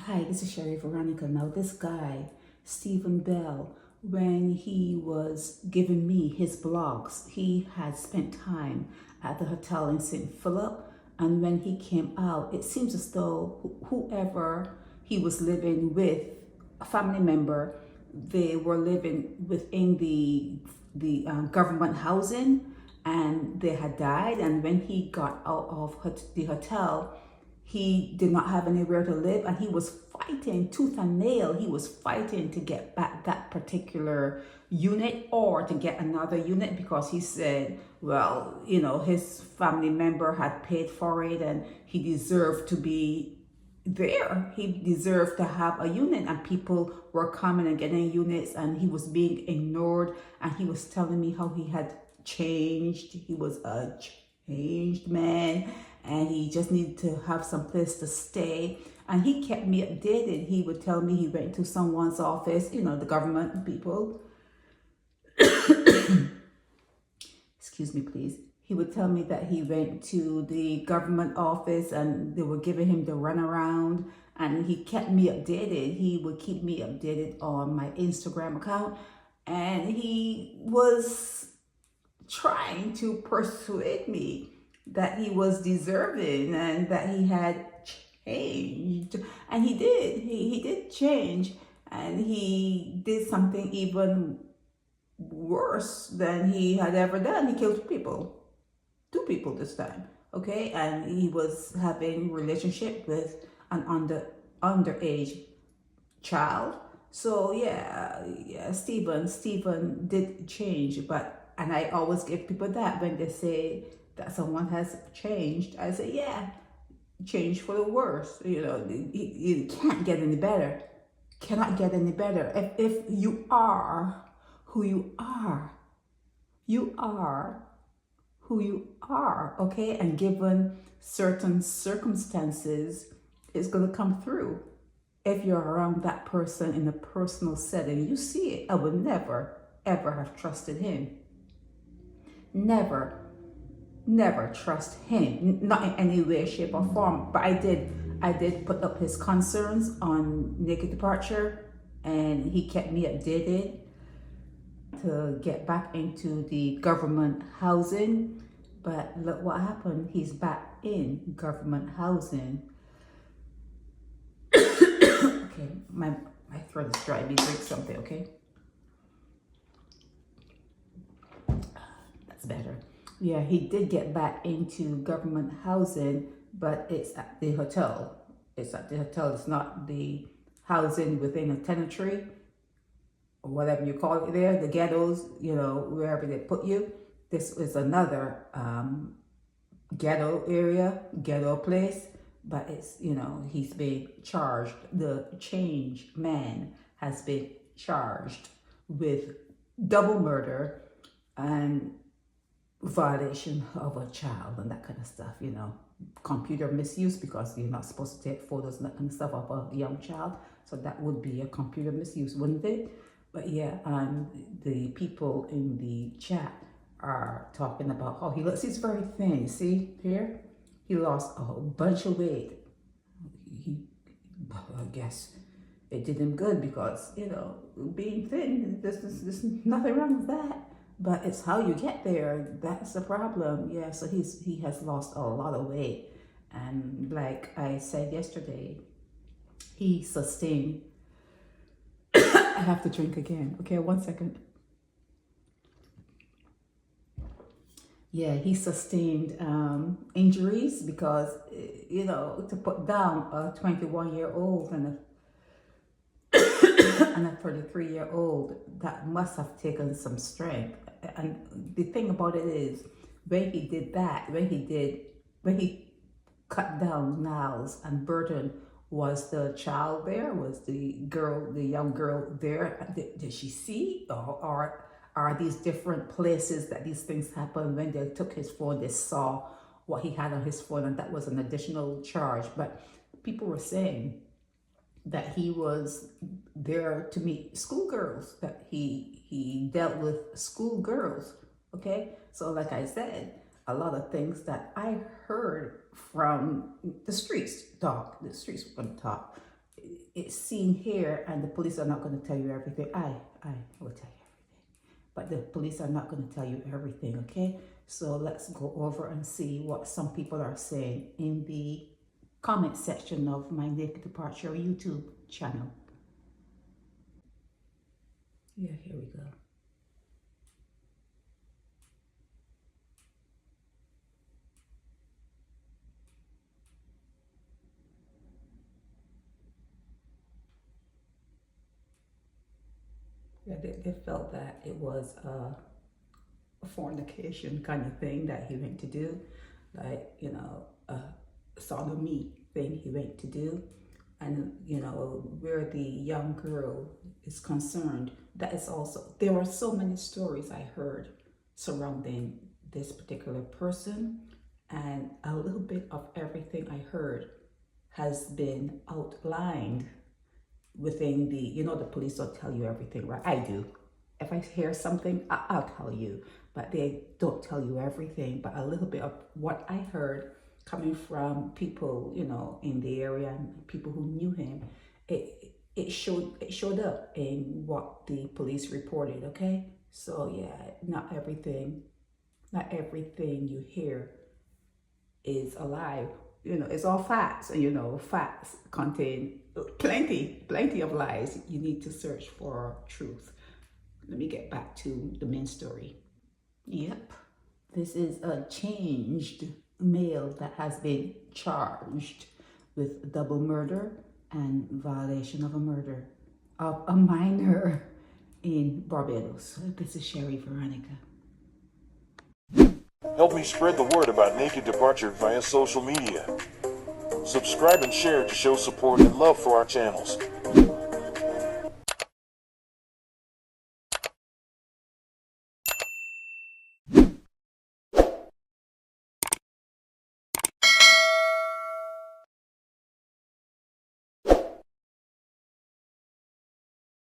Hi, this is Sherry Veronica. Now, this guy, Stephen Bell, when he was giving me his blogs, he had spent time at the hotel in St. Philip. And when he came out, it seems as though whoever he was living with, a family member, they were living within the government housing, and they had died. And when he got out of the hotel, he did not have anywhere to live, and he was fighting tooth and nail. He was fighting to get back that particular unit or to get another unit, because he said, well, you know, his family member had paid for it and he deserved to be there. He deserved to have a unit, and people were coming and getting units, and he was being ignored. And he was telling me how he had changed. He was a changed man, and he just needed to have some place to stay. And he kept me updated. He would tell me he went to someone's office, you know, the government people. Excuse me, please. He would tell me that he went to the government office and they were giving him the runaround, and he kept me updated. He would keep me updated on my Instagram account, and he was trying to persuade me that he was deserving and that he had changed. And he did. He did change, and he did something even worse than he had ever done. He killed two people this time, okay? And he was having relationship with an underage child. So yeah, Stephen did change. And I always give people that when they say that someone has changed, I say, yeah, change for the worse. You know, you can't get any better. Cannot get any better. If you are who you are, you are who you are, okay? And given certain circumstances, it's going to come through. If you're around that person in a personal setting, you see it. I would never, ever have trusted him. Never trust him, not in any way, shape, or form. But I did put up his concerns on naked departure, and he kept me updated to get back into the government housing. But look what happened. He's back in government housing. Okay, my throat is dry. Let me drink something, okay? That's better. Yeah, he did get back into government housing, but it's at the hotel. It's at the hotel. It's not the housing within a tenantry, or whatever you call it there, the ghettos, you know, wherever they put you. This is another ghetto area, ghetto place, but it's, you know, he's been charged. The change man has been charged with double murder and violation of a child and that kind of stuff, you know, computer misuse, because you're not supposed to take photos and that kind of stuff of a young child. So that would be a computer misuse, wouldn't it? But yeah, the people in the chat are talking about how he looks. He's very thin. You see here? He lost a whole bunch of weight. I guess it did him good, because, you know, being thin, there's nothing wrong with that. But it's how you get there. That's the problem. Yeah, so he has lost a lot of weight. And like I said yesterday, he sustained... I have to drink again. Okay, 1 second. Yeah, he sustained injuries because, you know, to put down a 21-year-old and a 33-year-old, that must have taken some strength. And the thing about it is, when he did that, when he cut down Niles and Burton, was the child there? Was the young girl there? Did she see? Or are these different places that these things happen? When they took his phone, they saw what he had on his phone, and that was an additional charge. But people were saying that he was there to meet schoolgirls, that he dealt with schoolgirls, okay? So like I said, a lot of things that I heard from the streets talk, the streets wouldn't talk, it's seen here, and the police are not going to tell you everything. I will tell you everything, but the police are not going to tell you everything, okay? So let's go over and see what some people are saying in the comment section of my Naked Departure YouTube channel. Yeah, here we go. Yeah, they felt that it was a fornication kind of thing that he went to do, like, you know, a sodomy thing he went to do. And, you know, where the young girl is concerned, that is also, there were so many stories I heard surrounding this particular person, and a little bit of everything I heard has been outlined within the, you know, the police don't tell you everything, right? I do. If I hear something, I'll tell you, but they don't tell you everything. But a little bit of what I heard coming from people, you know, in the area and people who knew him, it showed up in what the police reported. Okay, so yeah, not everything you hear is a lie. You know, it's all facts, and you know, facts contain plenty of lies. You need to search for truth. Let me get back to the main story. Yep, this is a changed male that has been charged with double murder and violation of a murder of a minor in Barbados. This is Sherry Veronica. Help me spread the word about Naked Departure via social media. Subscribe and share to show support and love for our channels.